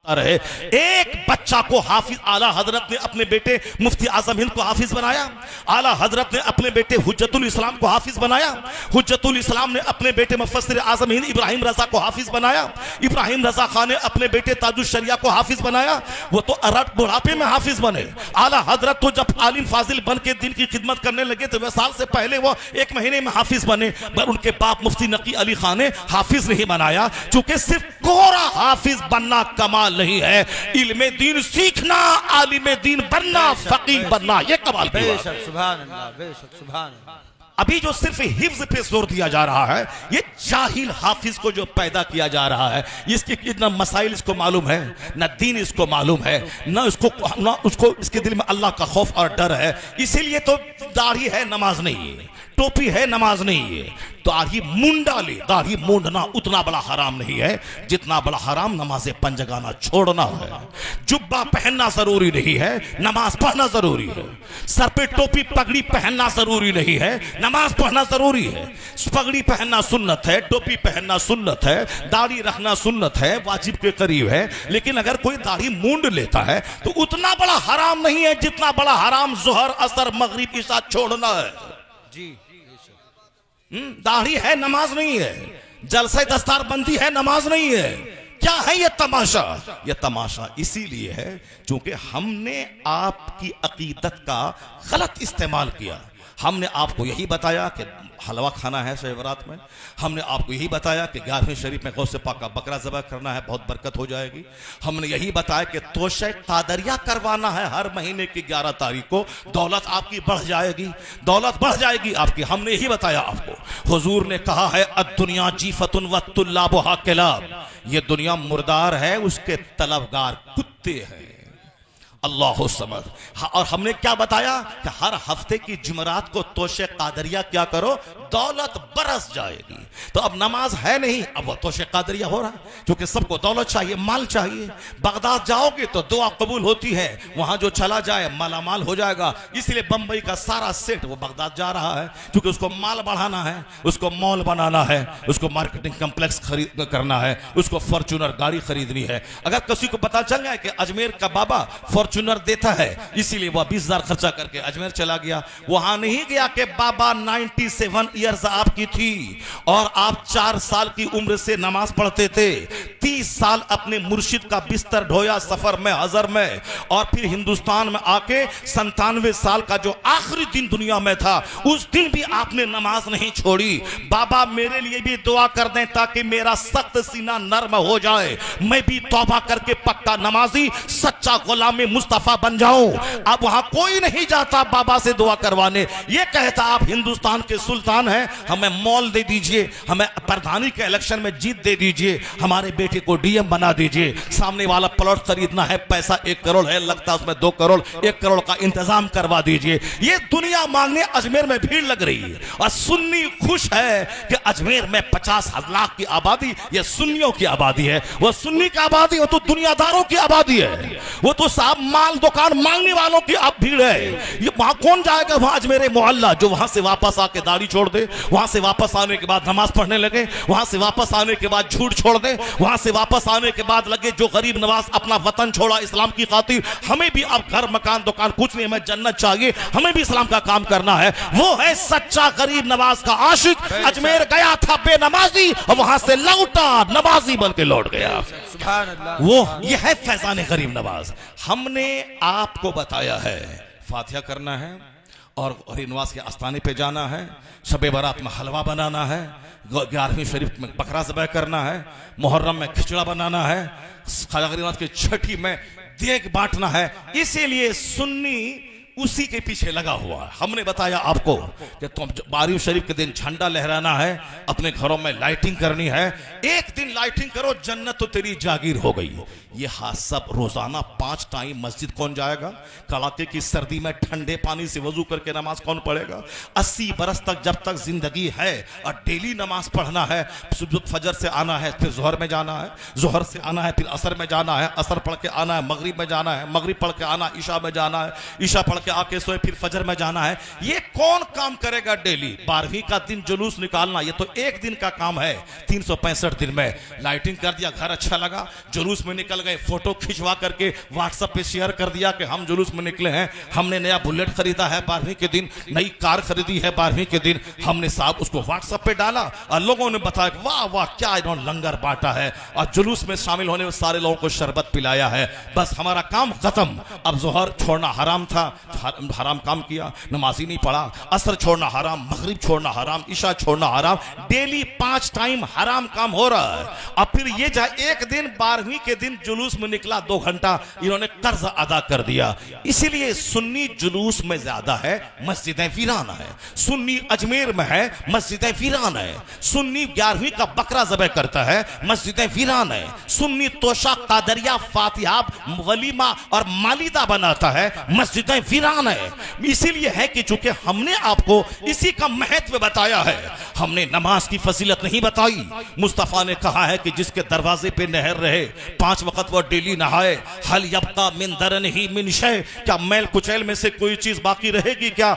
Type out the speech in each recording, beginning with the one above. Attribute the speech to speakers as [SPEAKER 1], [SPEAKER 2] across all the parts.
[SPEAKER 1] रहे। एक बच्चा को हाफिज आला हजरत ने अपने बेटे मुफ्ती आजम हिंद को हाफिज बनाया। आला हजरत ने अपने बेटे हुज्जतुल इस्लाम को हाफिज बनाया। हुज्जतुल इस्लाम ने अपने बेटे मुफस्सिर आजम हिंद इब्राहिम रजा को हाफिज बनाया। इब्राहिम रजा खान ने अपने बेटे ताजुश शरिया को हाफिज बनाया। वो तो अरब बुढ़ापे में हाफिज बने। आला हजरत तो जब आलिम फाजिल बन के दिन की खिदमत करने लगे तो वह साल से पहले वो 1 महीने में हाफिज बने। पर उनके बाप मुफ्ती नकी अली खान ने हाफिज नहीं बनाया, चूंकि सिर्फ कोरा हाफिज बनना कमाल नहीं है, इल्मे दीन सीखना, आलिम दीन बनना, फकीह बनना, ये कमाल की बात है।
[SPEAKER 2] सुभान अल्लाह, बेशक सुभान अल्लाह।
[SPEAKER 1] अभी जो सिर्फ हिफ्ज पे जोर दिया जा रहा है, ये जाहिल हाफिज को जो पैदा किया जा रहा है, इसके इतना मसाइल इसको मालूम है, न दीन इसको मालूम है, न उसको इसके दिल में अल्लाह का खौफ और डर है। इसीलिए तो दाढ़ी है नमाज नहीं है, टोपी है नमाज नहीं है। दाढ़ी मुंडा ले, दाढ़ी मूंडना उतना बड़ा हराम नहीं है जितना बड़ा हराम नमाज़े पंजगाना छोड़ना है। जुब्बा पहनना जरूरी नहीं है, नमाज पढ़ना जरूरी है। सर पे टोपी पगड़ी पहनना जरूरी नहीं है, नमाज पढ़ना जरूरी है। पगड़ी पहनना सुन्नत है, टोपी पहनना सुन्नत है, दाढ़ी रखना सुन्नत है, वाजिब के करीब है। लेकिन अगर कोई दाढ़ी मूंड लेता है तो उतना बड़ा हराम नहीं है जितना बड़ा हराम जोहर असर मगरिब इशा छोड़ना है।
[SPEAKER 2] जी
[SPEAKER 1] दाढ़ी है नमाज नहीं है, जलसे दस्तार बंदी है नमाज नहीं है। क्या है ये तमाशा? ये तमाशा इसीलिए है क्योंकि हमने आपकी अकीदत का गलत इस्तेमाल किया। हमने आपको यही बताया कि हलवा खाना है शब बारात में, हमने आपको यही बताया कि 11वीं शरीफ में गौसे पाक का बकरा ज़बह करना है, बहुत बरकत हो जाएगी। हमने यही बताया कि तोशे कादरिया करवाना है हर महीने की 11 तारीख को, दौलत आपकी बढ़ जाएगी, दौलत बढ़ जाएगी आपकी। हमने यही बताया आपको। हुजूर ने कहा है अद्दुनिया जीफतुन व तुल्लाबुहा किलाब, ये दुनिया मुर्दार है, उसके तलबगार कुत्ते हैं। अल्लाह समद। और हमने क्या बताया कि हर हफ्ते की जुमरात को तोशे कादरिया क्या करो, दौलत बरस जाएगी। तो अब नमाज है नहीं, अब वो तोशे कादरिया हो रहा है, क्योंकि सबको दौलत चाहिए, माल चाहिए। बगदाद जाओगे तो दुआ कबूल होती है, वहां जो चला जाए माला माल हो जाएगा। इसलिए बंबई का सारा सेट वो बगदाद जा रहा है, क्योंकि उसको माल बढ़ाना है, उसको मॉल बनाना है, उसको मार्केटिंग कम्प्लेक्स खरीद करना है, उसको फॉर्च्यूनर गाड़ी खरीदनी है। अगर किसी को पता चल गया कि अजमेर का बाबा फॉर्च्यूनर देता है, इसीलिए वह 20,000 खर्चा करके अजमेर चला गया। वहां नहीं गया कि बाबा 97 ईयर्स आपकी थी और आप 4 साल की उम्र से नमाज पढ़ते थे, 30 साल अपने मुर्शिद का बिस्तर ढोया सफर में, हजर में, और फिर हिंदुस्तान में आके 97 साल का जो आखिरी दिन दुनिया में था, उस दिन भी आपने नमाज नहीं छोड़ी। बाबा मेरे लिए भी दुआ कर दें ताकि मेरा सख्त सीना नर्म हो जाए, मैं भी तौबा करके पक्का नमाजी सच्चा गुलाम मुस्तफा बन जाऊं। अब वहां कोई नहीं जाता बाबा से दुआ करवाने, ये कहता आप हिंदुस्तान के सुल्तान हैं, हमें मॉल दे दीजिए, हमें प्रधानी के इलेक्शन में जीत दे दीजिए, हमारे बेटे को डीएम बना दीजिए, सामने वाला प्लॉट खरीदना है, पैसा 1 करोड़ है, लगता है उसमें 2 करोड़, 1 करोड़ का इंतजाम करवा दीजिए। ये दुनिया मांगने अजमेर में भीड़ लग रही है। और सुन्नी खुश है कि अजमेर में 50 लाख की आबादी, ये सुन्नियों की आबादी है। वो सुन्नी की आबादी, वो तो दुनियादारों की आबादी है, वो तो साहब माल दुकान मांगने वालों की अब भीड़ है। ये वहां कौन जाएगा? वहां अजमेर मोहल्ला जो वहां से वापस आके दाढ़ी छोड़ दे, वहां से वापस आने के बाद नमाज पढ़ने लगे, वहां से वापस आने के बाद झूठ छोड़ दे, वहां से वापस आने के बाद लगे जो गरीब नवाज अपना वतन छोड़ा इस्लाम की खातिर, हमें भी अब घर मकान दुकान कुछ नहीं, हमें जन्नत चाहिए, हमें भी इस्लाम का काम करना है। वो है सच्चा गरीब नवाज का आशिक। अजमेर गया था बेनमाजी और वहां से लौटा नमाजी बन के लौट गया। वो ये है फैजान गरीब नवाज। हमने आपको बताया है फातिहा करना है और नवाज के आस्थाने पे जाना है, शबे बारात में हलवा बनाना है, 11वीं शरीफ में बकरा ज़बह करना है, मुहर्रम में खिचड़ा बनाना है, ख्वाजा गरीब की छठी में देग बांटना है। इसीलिए सुन्नी उसी के पीछे लगा हुआ है। हमने बताया आपको कि तुम 12वीं शरीफ के दिन झंडा लहराना है, अपने घरों में लाइटिंग करनी है, एक दिन लाइटिंग करो जन्नत तो तेरी जागीर हो गई। ये हाथ सब रोजाना 5 टाइम मस्जिद कौन जाएगा? कड़ाके की सर्दी में ठंडे पानी से वजू करके नमाज कौन पढ़ेगा? 80 बरस तक जब तक जिंदगी है और डेली नमाज पढ़ना है, फजर से आना है, फिर जोहर में जाना है, जोहर से आना है, फिर असर में जाना है, असर पढ़ के आना है, मगरिब में जाना है, मगरिब पढ़ के आना, ईशा में जाना है, ईशा पढ़ के आके सोए, फिर फजर में जाना है। ये कौन काम करेगा डेली? 12वीं का दिन जुलूस निकालना ये तो एक दिन का काम है। 365 दिन में लाइटिंग कर दिया, घर अच्छा लगा, जुलूस में निकल गए, फोटो खिंचवा करके व्हाट्सएप पे शेयर कर दिया कि हम जुलूस में निकले हैं, हमने नया बुलेट खरीदा है 12वीं के दिन, नई कार खरीदी है 12वीं के दिन, हमने साहब उसको व्हाट्सएप पे डाला और लोगों ने बताया वाह वाह क्या इन्होंने लंगर बांटा है, और जुलूस में शामिल होने में सारे लोगों को शरबत पिलाया है। बस हमारा काम खत्म। अब जोहर छोड़ना हराम था, हराम काम किया, नमाजी नहीं पढ़ा, असर छोड़ना हराम, मगरिब छोड़ना हराम, ईशा छोड़ना हराम, डेली 5 टाइम हराम काम हो रहा है। अब फिर ये एक दिन 12वीं के दिन जुलूस में निकला, 2 घंटा इन्होंने कर्ज अदा कर दिया। इसीलिए सुन्नी जुलूस में ज्यादा है, मस्जिदें वीरान है। सुन्नी अजमेर में है, मस्जिदें वीरान है। सुन्नी 11वीं का बकरा ज़बह करता है, मस्जिदें वीरान है। सुन्नी तोशा, कादरिया, फातिहा, वलीमा और मालिदा बनाता है, मस्जिदें वीरान है। इसीलिए है कि चूंकि हमने आपको इसी का महत्व बताया है, हमने नमाज की फजीलत नहीं बताई। मुस्तफा ने कहा है कि जिसके दरवाजे पे नहर रहे, 5 वक्त वो डेली नहाए, हल यब्का मिन दरन ही मिन शै, क्या मैल कुचैल में से कोई चीज बाकी रहेगी क्या?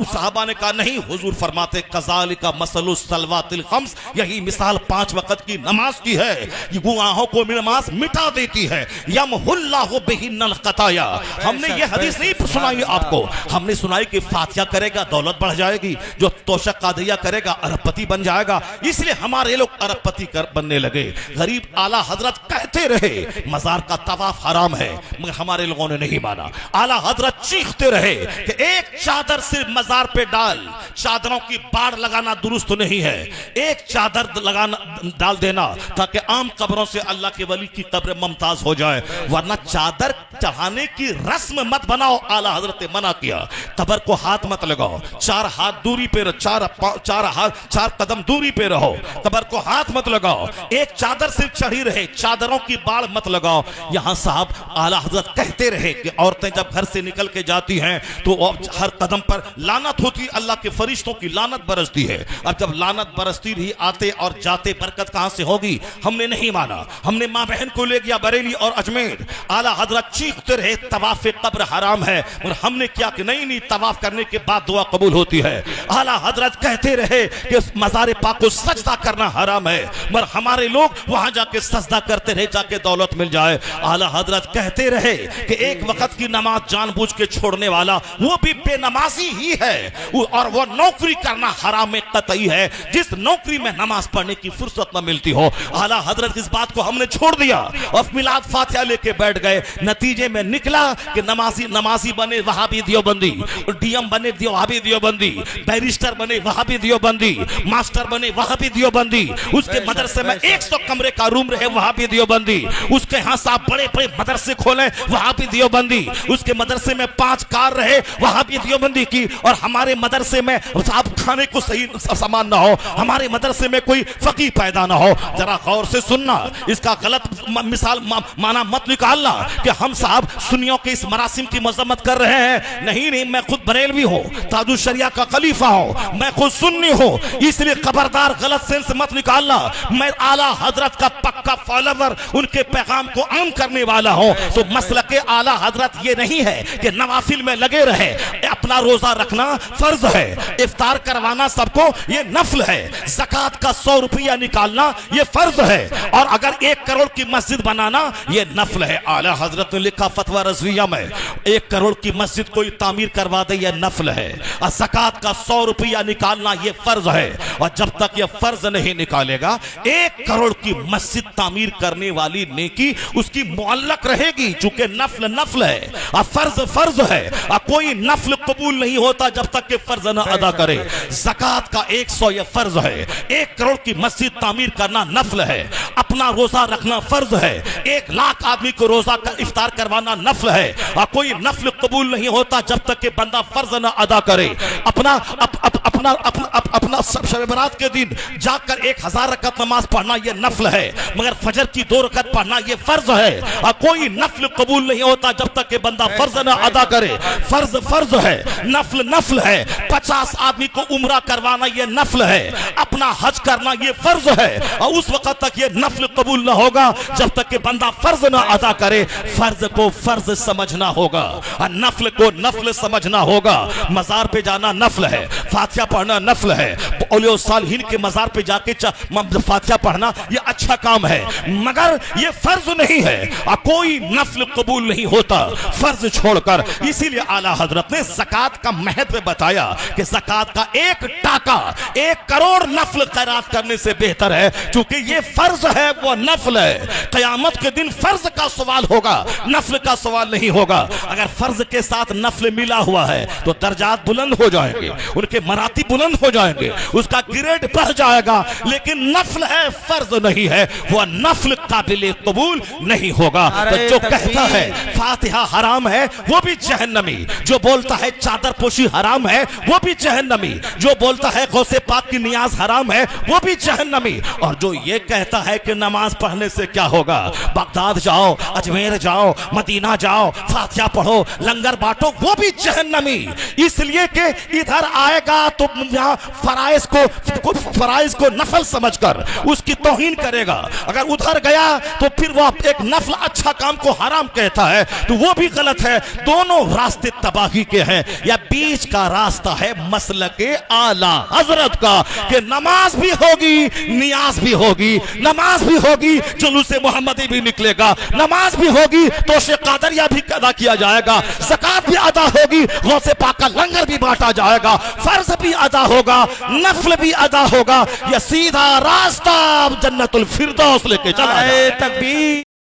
[SPEAKER 1] साहबा ने कहा नहीं। हुजूर फरमाते कज़ालिका मसलुस सलवातिल खम्स, यही मिसाल 5 वक्त की नमाज की है। ये गुनाहों को नमाज मिटा देती है। यमहुल्लाहु बिहिन्नल खताया। हमने ये हदीस नहीं सुनाई आपको, हमने सुनाई कि फातिहा करेगा दौलत बढ़ जाएगी, जो तोशक कादिया करेगा अरबपति बन जाएगा। इसलिए हमारे लोग अरबपति बनने लगे। गरीब आला हजरत कहते रहे मजार का तवाफ हराम है, मगर हमारे लोगों ने नहीं माना। आला हजरत चीखते रहे कि एक चादर सिर्फ मजार पे डाल, चादरों की बाढ़ लगाना दुरुस्त नहीं है, एक चादर लगाना डाल देना ताकि आम कब्रों से अल्लाह के वली की कब्र मुमताज हो जाए, वरना चादर चढ़ाने की रस्म मत बनाओ। आला हजरत ने मना किया। कब्र को हाथ मत लगाओ, 4 हाथ दूरी पे, 4 कदम दूरी पे रहो, कब्र को हाथ मत लगाओ, एक चादर सिर्फ चढ़ी रहे, चादरों की बाढ़ मत लगाओ। यहां साहब आला हजरत कहते रहे कि औरतें जब घर से निकल के जाती हैं तो हर कदम पर लानत होती, अल्लाह के फरिश्तों की लानत बरसती है। अब जब लानत बरसती रही, आते और जाते बरकत कहां से होगी? हमने नहीं माना। हमने मां बहन को ले गया बरेली और अजमेर। आला हजरत चीखते रहे तवाफ कब्र हराम है, और हमने क्या कि नहीं नहीं, तवाफ करने के बाद दुआ कबूल होती है। आला हजरत कहते रहे कि मज़ार पाक को सजदा करना हराम है, मगर हमारे लोग वहां जाके सजदा करते रहे, जाके दौलत मिल जाए। आला हजरत कहते रहे कि एक वक्त की नमाज जानबूझ के छोड़ने वाला वो भी बेनमाजी ही है, और वो नौकरी करना हराम में कतई है जिस नौकरी में नमाज पढ़ने की फुर्सत न मिलती हो। आला हजरत इस बात को हमने छोड़ दिया और मिलाद फातिहा लेके बैठ गए। नतीजे में निकला कि नमाजी बने वहाबी दियोबंदी, डीएम बने वहाबी दियोबंदी, बैरिस्टर बने वहाबी दियोबंदी, मास्टर बने वहाबी दियोबंदी, उसके मदरसे में 100 कमरे का रूम रहे वहाबी दियोबंदी, उसके यहाँ साहब बड़े बड़े मदरसे खोले वहाबी दियोबंदी, उसके मदरसे में 5 कार रहे वहाबी दियोबंदी की, और हमारे मदरसे में साहब खाने को सही सामान ना हो, हमारे मदरसे में कोई फकीह पैदा ना हो। जरा गौर से सुनना, इसका गलत मिसाल माना मत निकालना कि हम साहब सुन्नियों के इस मरासिम की मजम्मत कर रहे हैं। नहीं नहीं, मैं खुद बरेलवी हूँ, ताजुल शरिया का खलीफा हूँ, मैं खुद सुन्नी हूँ, इसलिए खबरदार गलत सेंस मत निकालना। मैं आला हजरत का पक्का फॉलोवर, उनके पैगाम को आम करने वाला हूँ। तो मसला के आला हजरत ये नहीं है कि नवाफिल में लगे रहे, अपना रोजा रखना फर्ज है, इफ्तार करवाना सबको ये नफल है, ज़कात का 100 रुपया निकालना ये फर्ज है, और अगर 1 करोड़ की मस्जिद बनाना ये नफल है। आला हजरत ने लिखा फतवा रज़विया में, 1 करोड़ की मस्जिद कोई तामीर करवा दे ये नफल है, और ज़कात का 100 रुपया निकालना ये फर्ज है। और जब तक ये फर्ज नहीं निकालेगा, 1 करोड़ की मस्जिद तामीर करने वाली नेकी उसकी मुअल्लक रहेगी, चूंकि नफल नफल है और फर्ज फर्ज है, और कोई नफल कबूल नहीं होता जब तक के फर्ज न अदा करे। ज़कात का 100 ये फर्ज है, 1 करोड़ की मस्जिद तामीर करना नफल है, अपना रोजा रखना फर्ज है, 1 लाख आदमी को रोजा का इफ्तार करवाना नफल है, और कोई नफल कबूल नहीं होता जब तक के बंदा फर्ज न अदा करे। अपना शब बरात के दिन जाकर 1000 रकत नमाज पढ़ना यह नफल है, मगर फजर की 2 रकत पढ़ना यह फर्ज है, और कोई नफल कबूल नहीं होता जब तक के बंदा फर्ज न अदा करे। फर्ज फर्ज है, नफल नफल है, 50 आदमी को उम्रा करवाना यह नफल है, अपना हज करना यह फर्ज है, और उस वक्त तक यह नफल कबूल न होगा जब तक के बंदा फर्ज न अदा करे। फर्ज को फर्ज समझना होगा, और नफल नफल को नफल समझना होगा। मजार पे जाना नफल है, फातिहा पढ़ना नफल है, औलिया सालिहीन के मजार पे जाके फातिहा पढ़ना ये अच्छा काम है, मगर ये फर्ज नहीं है। कोई नफल कबूल नहीं होता फर्ज छोड़कर। इसीलिए आला हजरत ने ज़कात का महत्व बताया कि ज़कात का 1 टाका 1 करोड़ नफल खैरात करने से बेहतर है, क्योंकि ये फर्ज है, वो नफल है। क़यामत के दिन फर्ज का सवाल होगा, नफल का सवाल नहीं होगा। अगर फर्ज के साथ नफल मिला हुआ है तो दर्जात बुलंद हो जाएंगे, उनके मराती बुलंद हो जाएंगे, उसका ग्रेड बढ़ जाएगा। लेकिन नफल है, फर्ज नहीं है, वह नफल काबिल कबूल नहीं होगा। तो जो कहता है फातिहा हराम है वो भी जहन्नमी, जो बोलता है चादर पोशी हराम है वो भी जहन्नमी, जो बोलता है गौसे पाक की नियाज हराम है वो भी जहन्नमी, और जो ये कहता है कि नमाज पढ़ने से क्या होगा, बगदाद जाओ, अजमेर जाओ, मदीना जाओ, फातिहा पढ़ो, लंगर बांटो, वो भी जहन्नमी। इसलिए कि इधर आएगा तो यहाँ फराइज को नफल समझकर उसकी तौहीन करेगा, अगर उधर गया तो फिर वो एक नफल अच्छा काम को हराम कहता है, तो वो भी गलत है। दोनों रास्ते तबाही के हैं। या बीच का रास्ता है मसलके आला हजरत का, कि नमाज भी होगी, नियाज भी होगी, नमाज भी होगी, जुलूस मोहम्मदी भी निकलेगा, नमाज भी होगी तो कादरिया भी अदा किया जाएगा, ज़कात भी अदा होगी, गौसे पाक का लंगर भी बांटा जाएगा, फर्ज भी अदा होगा, नफल भी अदा होगा। यह सीधा रास्ता जन्नतुल फिरदौस लेके चला है।
[SPEAKER 2] तकबीर।